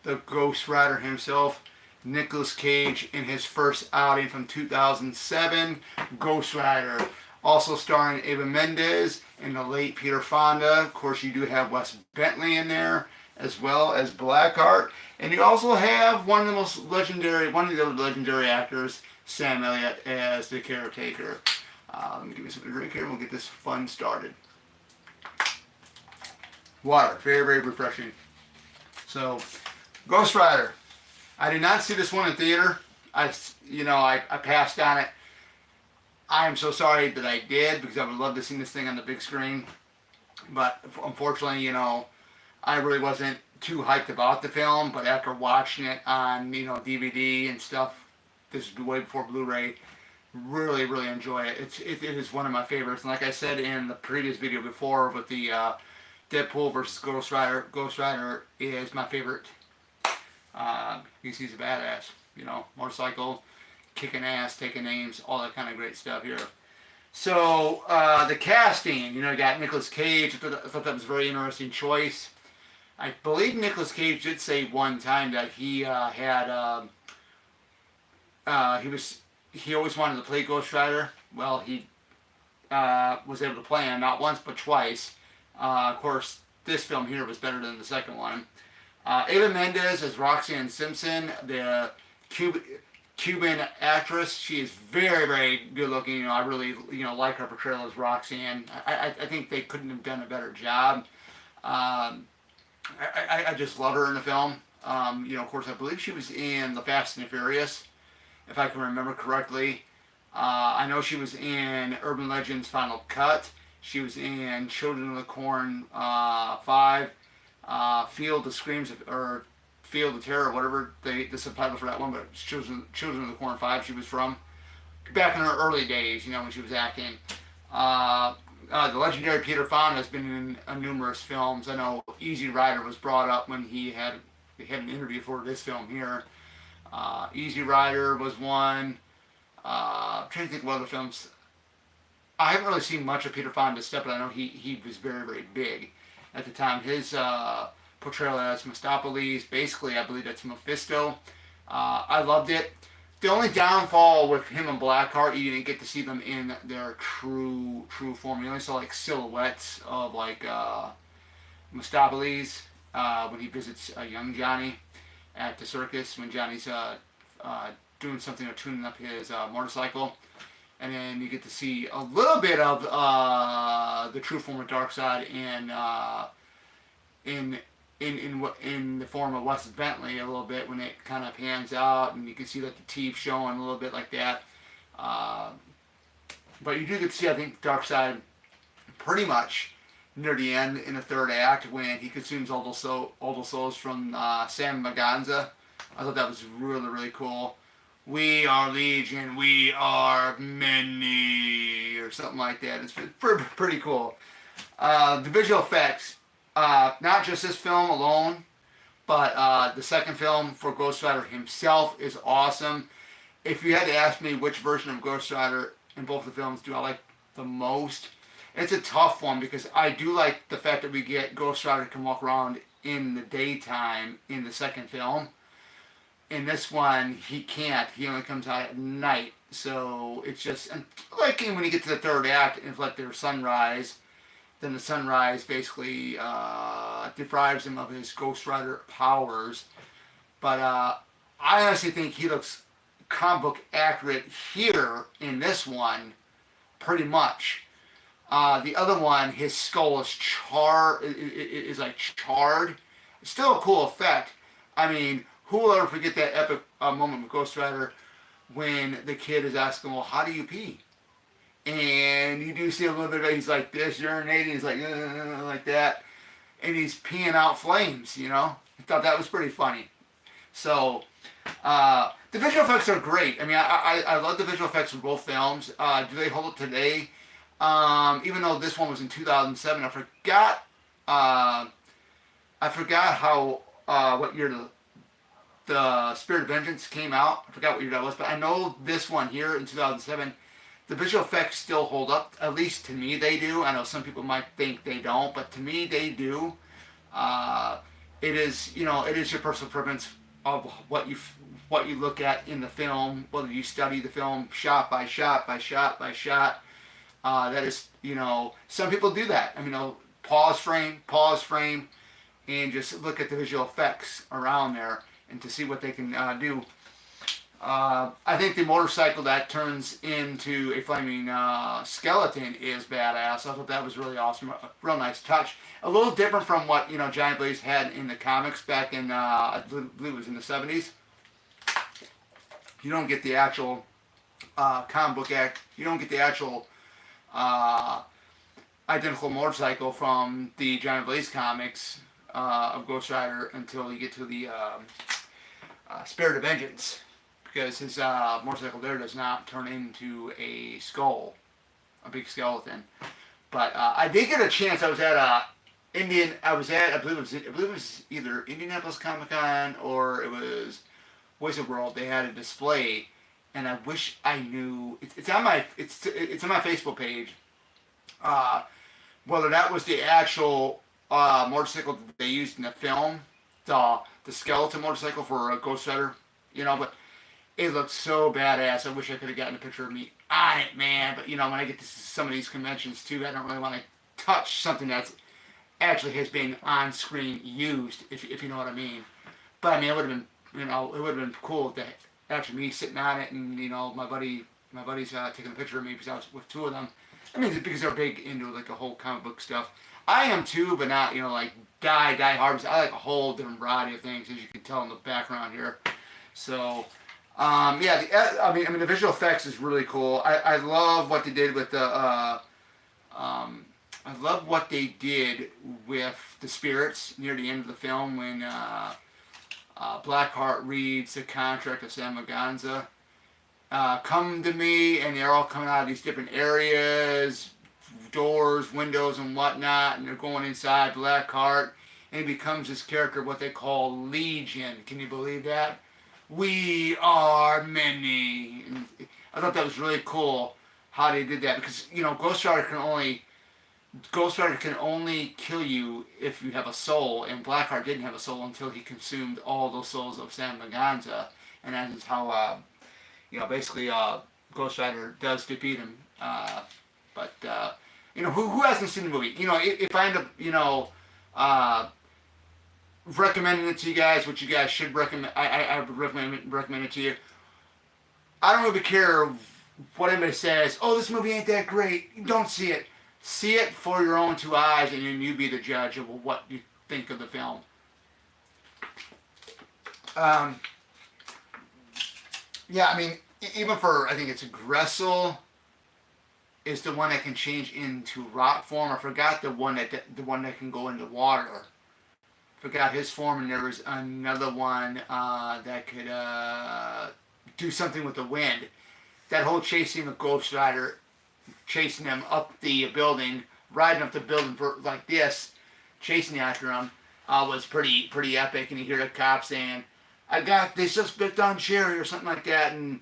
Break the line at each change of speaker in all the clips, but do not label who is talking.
the Ghost Rider himself, Nicolas Cage, in his first outing from 2007, Ghost Rider. Also starring Eva Mendes and the late Peter Fonda. Of course, you do have Wes Bentley in there, as well as Blackheart. And you also have one of the legendary actors, Sam Elliott, as the caretaker. Let me give you something to drink here and we'll get this fun started. Water, very, very refreshing. So, Ghost Rider. I did not see this one in theater. I passed on it. I am so sorry that I did because I would love to see this thing on the big screen. But unfortunately, I really wasn't too hyped about the film. But after watching it on, DVD and stuff, this is way before Blu-ray, really, really enjoy it. It is one of my favorites. And like I said in the previous video before with the Deadpool versus Ghost Rider is my favorite. He's a badass, motorcycle, kicking ass, taking names, all that kind of great stuff here. So the casting, you got Nicolas Cage. I thought that was a very interesting choice. I believe Nicolas Cage did say one time that he he always wanted to play Ghost Rider. Well, he was able to play him not once but twice. Of course, this film here was better than the second one. Eva Mendes as Roxanne Simpson, the Cuban actress. She is very, very good looking. I really, like her portrayal as Roxanne. I think they couldn't have done a better job. I just love her in the film. Of course, I believe she was in The Fast and the Furious, if I can remember correctly. I know she was in Urban Legends Final Cut. She was in Children of the Corn 5. Field of Screams, or Field of Terror, whatever the subtitle for that one, but Children of the Corn 5 she was from. Back in her early days, when she was acting. The legendary Peter Fonda has been in numerous films. I know Easy Rider was brought up when he had an interview for this film here. Easy Rider was one. I'm trying to think of other films. I haven't really seen much of Peter Fonda's stuff, but I know he was very, very big at the time. His portrayal as Mistopheles, basically, I believe that's Mephisto. I loved it. The only downfall with him and Blackheart, you didn't get to see them in their true form. You only saw like silhouettes of like Mistopheles when he visits young Johnny at the circus when Johnny's doing something or tuning up his motorcycle. And then you get to see a little bit of the true form of Darkseid in the form of Wes Bentley a little bit when it kind of pans out and you can see like the teeth showing a little bit like that. But you do get to see, I think, Darkseid pretty much near the end in the third act when he consumes all the souls from Sam Maganza. I thought that was really, really cool. We are Legion, we are many, or something like that. It's pretty cool. The visual effects, not just this film alone, but the second film for Ghost Rider himself is awesome. If you had to ask me which version of Ghost Rider in both the films do I like the most, it's a tough one because I do like the fact that we get Ghost Rider can walk around in the daytime in the second film. In this one, he can't. He only comes out at night. So it's just, like when you get to the third act, it's like their sunrise. Then the sunrise basically deprives him of his Ghost Rider powers. But I honestly think he looks comic book accurate here in this one, pretty much. The other one, his skull is like charred. It's still a cool effect. I mean, who will ever forget that epic moment with Ghost Rider when the kid is asking, well, how do you pee? And you do see a little bit of it. He's like this, urinating. He's like that. And he's peeing out flames, I thought that was pretty funny. So, the visual effects are great. I mean, I love the visual effects from both films. Do they hold up today? Even though this one was in 2007, I forgot how, what year the Spirit of Vengeance came out. I forgot what year that was, but I know this one here in 2007, the visual effects still hold up. At least to me they do. I know some people might think they don't, but to me they do. it is, you know, it is your personal preference of what you look at in the film, whether you study the film shot by shot by shot by shot. That is, you know, some people do that. I mean, pause frame, and just look at the visual effects around there and to see what they can do. I think the motorcycle that turns into a flaming skeleton is badass. I thought that was really awesome. A real nice touch. A little different from what, you know, Giant Blaze had in the comics back in, I believe it was in the 70s. You don't get the actual comic book act. You don't get the actual identical motorcycle from the Giant Blaze comics of Ghost Rider until you get to the Spirit of Vengeance, because his motorcycle there does not turn into a skull, a big skeleton. But I did get a chance. I was at I believe it was either Indianapolis Comic Con or it was Voice of World. They had a display, and I wish I knew. It's on my Facebook page. Whether that was the actual motorcycle that they used in the film, the skeleton motorcycle for Ghost Rider, you know, but it looked so badass. I wish I could have gotten a picture of me on it, man. But you know, when I get to some of these conventions too, I don't really want to touch something that's actually has been on screen used, if you know what I mean. But I mean, it would have been, you know, it would have been cool to actually me sitting on it, and you know, my buddy's taking a picture of me because I was with two of them. I mean, because they're big into like the whole comic book stuff. I am too, but not, you know, like die hard. I like a whole different variety of things, as you can tell in the background here. So, yeah, I mean, the visual effects is really cool. I love what they did with the, I love what they did with the spirits near the end of the film when Blackheart reads the contract of Sam Maganza. Come to me, and they're all coming out of these different areas, doors, windows, and whatnot, and they're going inside Blackheart, and he becomes this character, what they call Legion. Can you believe that? We are many. And I thought that was really cool how they did that, because you know, Ghost Rider can only kill you if you have a soul, and Blackheart didn't have a soul until he consumed all those souls of Sam Maganza, and that is how you know, basically Ghost Rider does defeat him. But you know, who hasn't seen the movie? You know, if I end up, you know, recommending it to you guys, which you guys should recommend, I would recommend it to you. I don't really care what anybody says. Oh, this movie ain't that great. Don't see it. See it for your own two eyes, and then you be the judge of what you think of the film. Yeah, I mean, even for, I think it's Gressel is the one that can change into rock form. I forgot the one that can go into water. Forgot his form, and there was another one that could do something with the wind. That whole chase scene with Ghost Rider, chasing him up the building, riding up the building like this, chasing after him, was pretty epic. And you hear the cop saying, "I got the suspect on Cherry," or something like that, and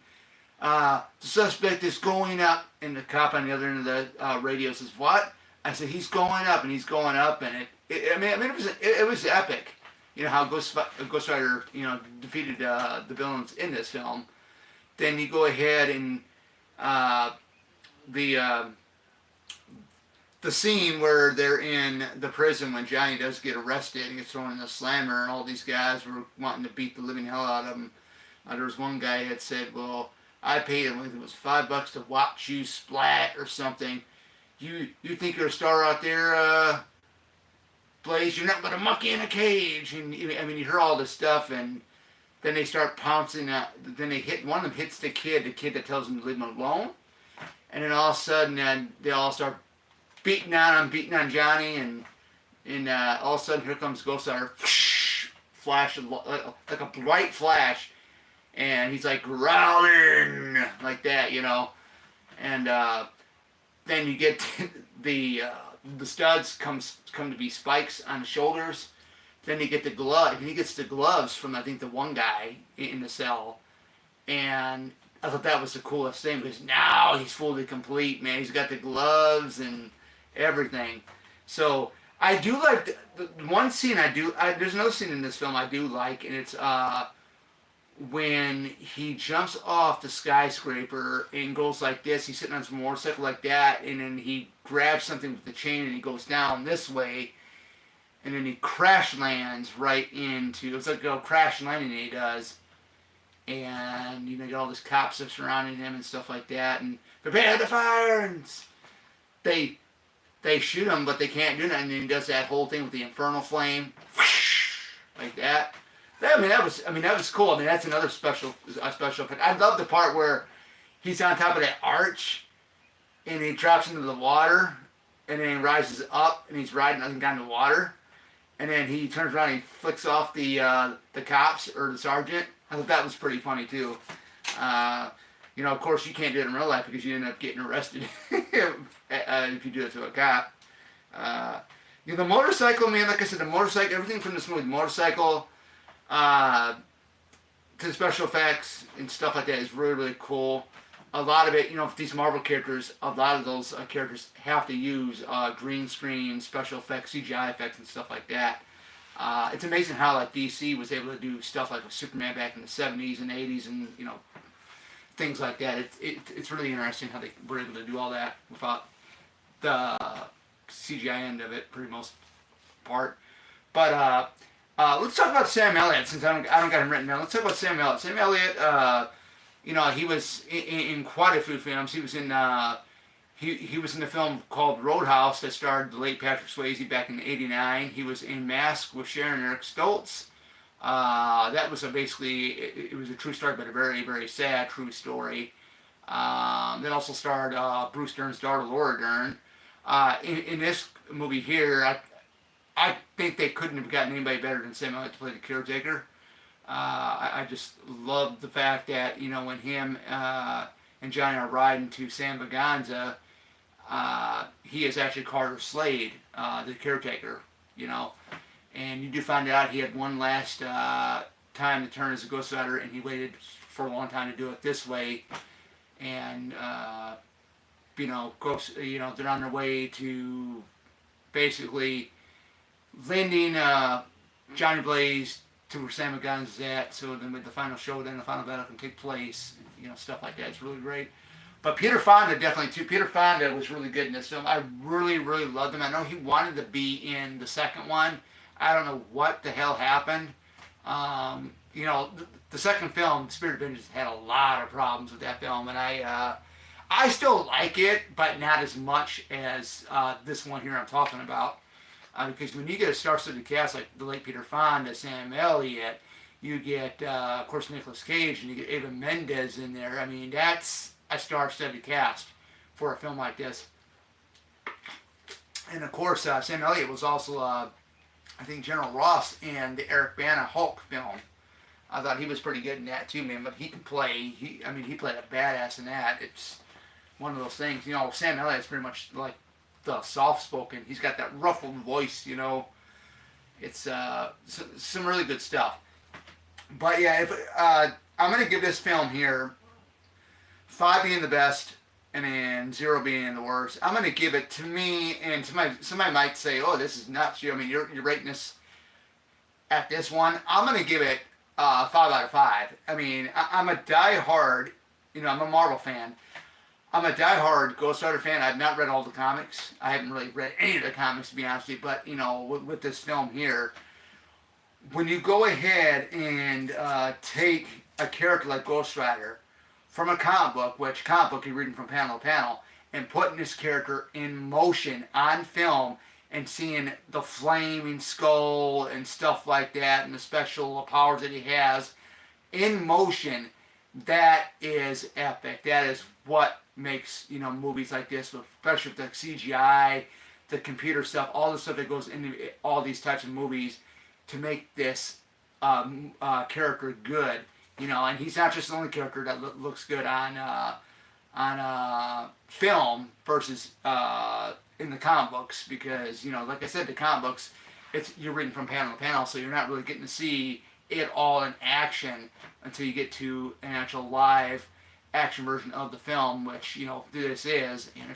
the suspect is going up, and the cop on the other end of the radio says, "What?" I said, "He's going up," and he's going up, and it was epic. You know how Ghost Rider, you know, defeated the villains in this film. Then you go ahead and the scene where they're in the prison when Johnny does get arrested and gets thrown in the slammer, and all these guys were wanting to beat the living hell out of him. There was one guy that said, "Well, I paid him, I think it was $5 to watch you splat or something. You think you're a star out there, Blaze? You're not but a monkey in a cage." And I mean, you hear all this stuff, and then they start pouncing. Then they hit one of them hits the kid that tells him to leave him alone. And then all of a sudden, they all start beating on Johnny, and all of a sudden, here comes Ghost Rider, flash like a bright flash, and he's like growling like that, you know, and then you get the studs come to be spikes on the shoulders. Then you get the glove. He gets the gloves from, I think, the one guy in the cell, and I thought that was the coolest thing, because now he's fully complete, man. He's got the gloves and everything. So I do like the one scene there's another scene in this film I do like, and it's when he jumps off the skyscraper and goes like this. He's sitting on his motorcycle like that, and then he grabs something with the chain and he goes down this way, and then he crash lands right into. It's like a crash landing that he does, and you get all this cop stuff surrounding him and stuff like that, and prepare to fire, and they they shoot him, but they can't do nothing. And he does that whole thing with the infernal flame, like that. That was cool. I mean, that's another special effect. I love the part where he's on top of that arch, and he drops into the water, and then he rises up, and he's riding down the water, and then he turns around and he flicks off the cops or the sergeant. I thought that was pretty funny too. Uh, of course, you can't do it in real life because you end up getting arrested if you do it to a cop. The motorcycle, man, like I said, the motorcycle, everything from this movie, the motorcycle, uh, to the special effects and stuff like that is really, really cool. A lot of it, these Marvel characters, a lot of those characters have to use green screen, special effects, CGI effects, and stuff like that. It's amazing how like DC was able to do stuff like with Superman back in the 70s and 80s, and things like that. It's really interesting how they were able to do all that without the CGI end of it, for the most part. But let's talk about Sam Elliott, since I don't got him written down. Let's talk about Sam Elliott. Sam Elliott, he was in quite a few films. He was in he was in the film called Roadhouse that starred the late Patrick Swayze back in '89. He was in Mask with Sharon Eric Stoltz. That was it was a true story, but a very, very sad true story. That also starred Bruce Dern's daughter, Laura Dern. In this movie here, I think they couldn't have gotten anybody better than Sam Elliott to play the caretaker. I just love the fact that, when him and Johnny are riding to Sam Vaganza, he is actually Carter Slade, the caretaker, And you do find out he had one last time to turn as a Ghost Rider, and he waited for a long time to do it this way. And, they're on their way to basically landing Johnny Blaze to where Sam Guns is at, so then with the final showdown, the final battle can take place, stuff like that. It's really great. But Peter Fonda definitely too. Peter Fonda was really good in this film. I really, really loved him. I know he wanted to be in the second one. I don't know what the hell happened. The second film, Spirit of Vengeance, had a lot of problems with that film, and I still like it, but not as much as this one here I'm talking about. Because when you get a star-studded cast like the late Peter Fonda, Sam Elliott, you get, of course, Nicolas Cage, and you get Eva Mendes in there. I mean, that's a star-studded cast for a film like this. And, of course, Sam Elliott was also, I think, General Ross in the Eric Bana Hulk film. I thought he was pretty good in that, too, man. But he can play. He played a badass in that. It's one of those things. Sam Elliott's pretty much like the soft-spoken. He's got that ruffled voice, It's some really good stuff. But yeah, I'm going to give this film here 5 being the best and then 0 being the worst. I'm going to give it, to me, and somebody might say, oh, this is nuts. You're rating this at this one. I'm going to give it 5 out of 5. I'm a die-hard, I'm a Marvel fan. I'm a die-hard Ghost Rider fan. I've not read all the comics. I haven't really read any of the comics, to be honest with you. But, with this film here, when you go ahead and take a character like Ghost Rider from a comic book, which comic book you're reading from panel to panel, and putting this character in motion on film and seeing the flaming skull and stuff like that and the special powers that he has in motion, that is epic. That is what makes, movies like this, especially with the CGI, the computer stuff, all the stuff that goes into all these types of movies to make this character good, and he's not just the only character that looks good on film versus in the comic books, because, like I said, the comic books, you're reading from panel to panel, so you're not really getting to see it all in action until you get to an actual live action version of the film, which, this is, and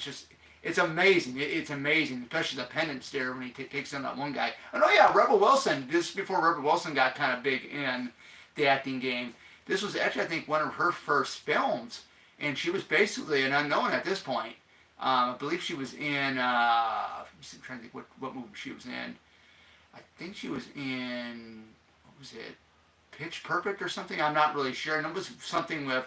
It's amazing. It's amazing, especially the pendant stare when he takes on that one guy. And oh yeah, Rebel Wilson. This before Rebel Wilson got kind of big in the acting game. This was actually, I think, one of her first films, and she was basically an unknown at this point. I believe she was in. I'm trying to think what movie she was in. I think she was in. What was it? Pitch Perfect or something. I'm not really sure. And it was something with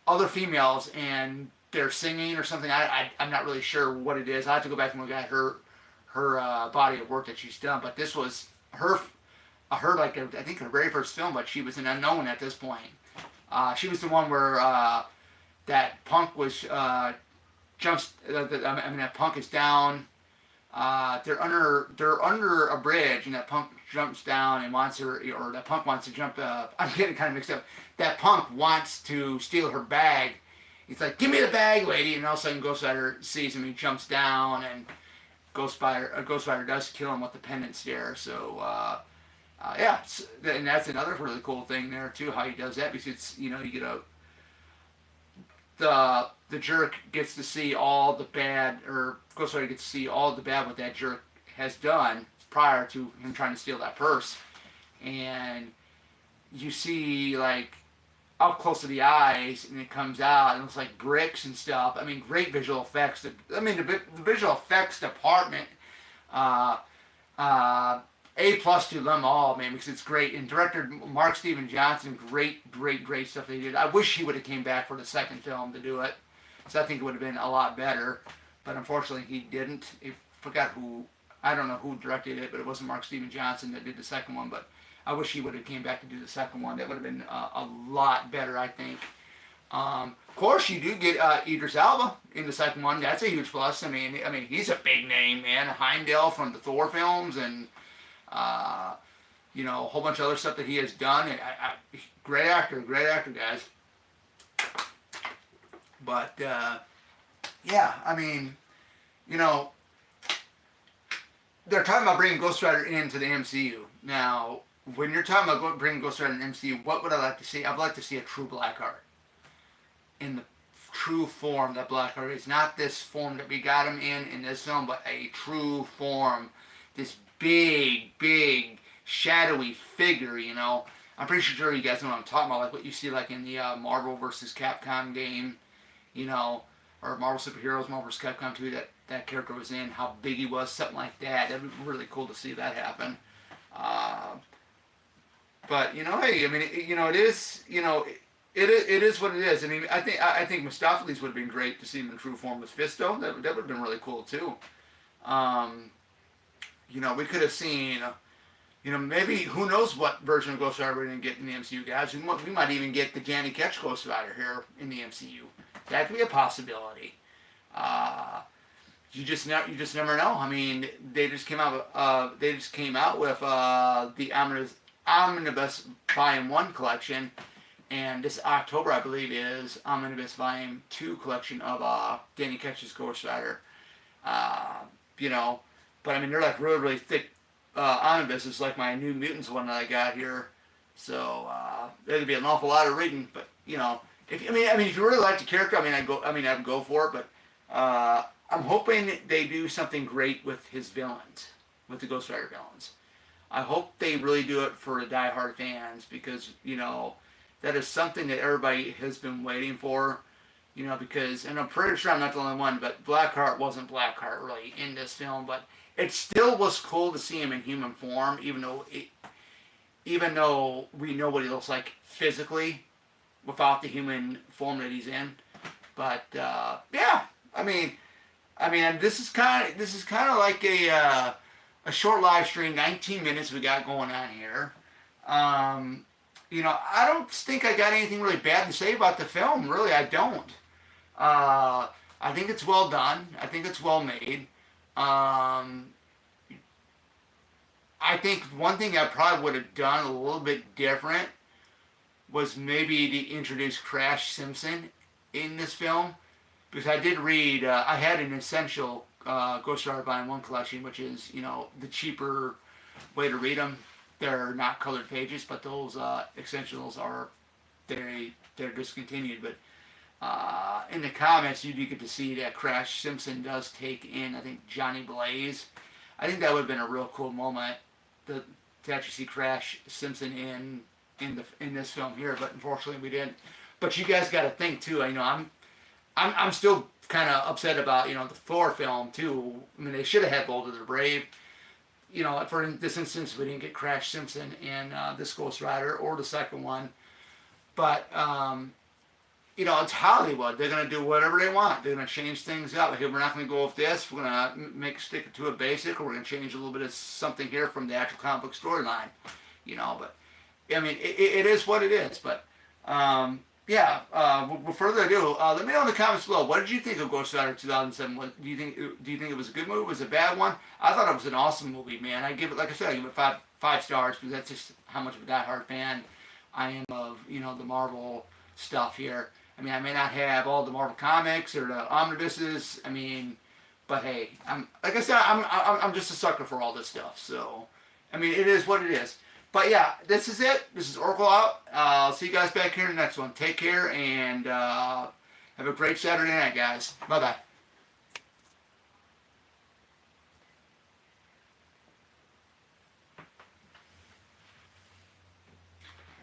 other females and they're singing or something. I'm not really sure what it is. I have to go back and look at her body of work that she's done. But this was her like I think her very first film. But she was an unknown at this point. She was the one where that punk was jumps. I mean that punk is down. They're under a bridge, and that punk jumps down and wants her, or that punk wants to jump. I'm getting kind of mixed up. That punk wants to steal her bag. He's like, "Give me the bag, lady!" And all of a sudden, Ghost Rider sees him. He jumps down, and Ghost Rider does kill him with the pendant stare. So yeah, and that's another really cool thing there too. How he does that because it's you get the jerk gets to see all the bad, or Ghost Rider gets to see all the bad what that jerk has done prior to him trying to steal that purse, and you see like up close to the eyes, and it comes out, and it's like bricks and stuff. I mean, great visual effects. I mean, the visual effects department, A plus to them all, man, because it's great. And director Mark Steven Johnson, great stuff they did. I wish he would have came back for the second film to do it, so I think it would have been a lot better. But unfortunately, he didn't. I forgot who. I don't know who directed it, but it wasn't Mark Steven Johnson that did the second one. But I wish he would have came back to do the second one. That would have been a lot better, I think. Of course, you do get Idris Elba in the second one. That's a huge plus. I mean, he's a big name, man. Heimdall from the Thor films, and a whole bunch of other stuff that he has done. And great actor, guys. But yeah, I mean, they're talking about bringing Ghost Rider into the MCU. Now, when you're talking about bringing Ghost Rider into the MCU, what would I like to see? I'd like to see a true Blackheart. In the true form that Blackheart is. Not this form that we got him in this film, but a true form. This big, shadowy figure, I'm pretty sure you guys know what I'm talking about, like what you see like in the Marvel vs. Capcom game, or Marvel Superheroes, Marvel vs. Capcom 2, that character was in, how big he was, something like that. That'd be really cool to see that happen. But, hey, I mean, it is, it is what it is. I mean, I think Mistopheles would have been great to see him in true form with Fisto. That would have been really cool, too. We could have seen, maybe, who knows what version of Ghost Rider we're going to get in the MCU, guys. We might even get the Johnny Ketch Ghost Rider here in the MCU. That could be a possibility. You just never know. I mean, they just came out with the Omnibus Volume 1 collection, and this October, I believe, is Omnibus Volume 2 collection of Danny Ketch's Ghost Rider. But I mean, they're like really thick omnibuses, like my New Mutants one that I got here. So there'd be an awful lot of reading. But if you really like the character, I'd go for it. But I'm hoping they do something great with his villains, with the Ghost Rider villains. I hope they really do it for the diehard fans, because that is something that everybody has been waiting for. Because, and I'm pretty sure I'm not the only one, but Blackheart wasn't Blackheart really in this film, but it still was cool to see him in human form, even though we know what he looks like physically without the human form that he's in. But yeah, I mean, this is kind of like a short live stream, 19 minutes we got going on here. I don't think I got anything really bad to say about the film. Really, I don't. I think it's well done. I think it's well made. I think one thing I probably would have done a little bit different was maybe to introduce Crash Simpson in this film, because I did read, I had an essential Ghost Rider Volume 1 collection, which is, the cheaper way to read them. They're not colored pages, but those essentials they're discontinued. But in the comics, you do get to see that Crash Simpson does take in, I think, Johnny Blaze. I think that would have been a real cool moment to actually see Crash Simpson in this film here, but unfortunately we didn't. But you guys got to think too. I know I'm still kind of upset about the Thor film too. I mean, they should have had Boulder the Brave. For this instance, we didn't get Crash Simpson in this Ghost Rider or the second one. But it's Hollywood. They're gonna do whatever they want. They're gonna change things up. Okay, we're not gonna go with this. We're gonna stick it to a basic, or we're gonna change a little bit of something here from the actual comic book storyline. But I mean, it is what it is. But yeah. With further ado, let me know in the comments below. What did you think of Ghost Rider 2007? Do you think it was a good movie? Was it a bad one? I thought it was an awesome movie, man. I give it, like I said, I give it five stars because that's just how much of a diehard fan I am of the Marvel stuff here. I mean, I may not have all the Marvel comics or the omnibuses. I mean, but hey, like I said, I'm just a sucker for all this stuff. So, I mean, it is what it is. But yeah, this is it. This is Oracle out. I'll see you guys back here in the next one. Take care and have a great Saturday night, guys. Bye bye.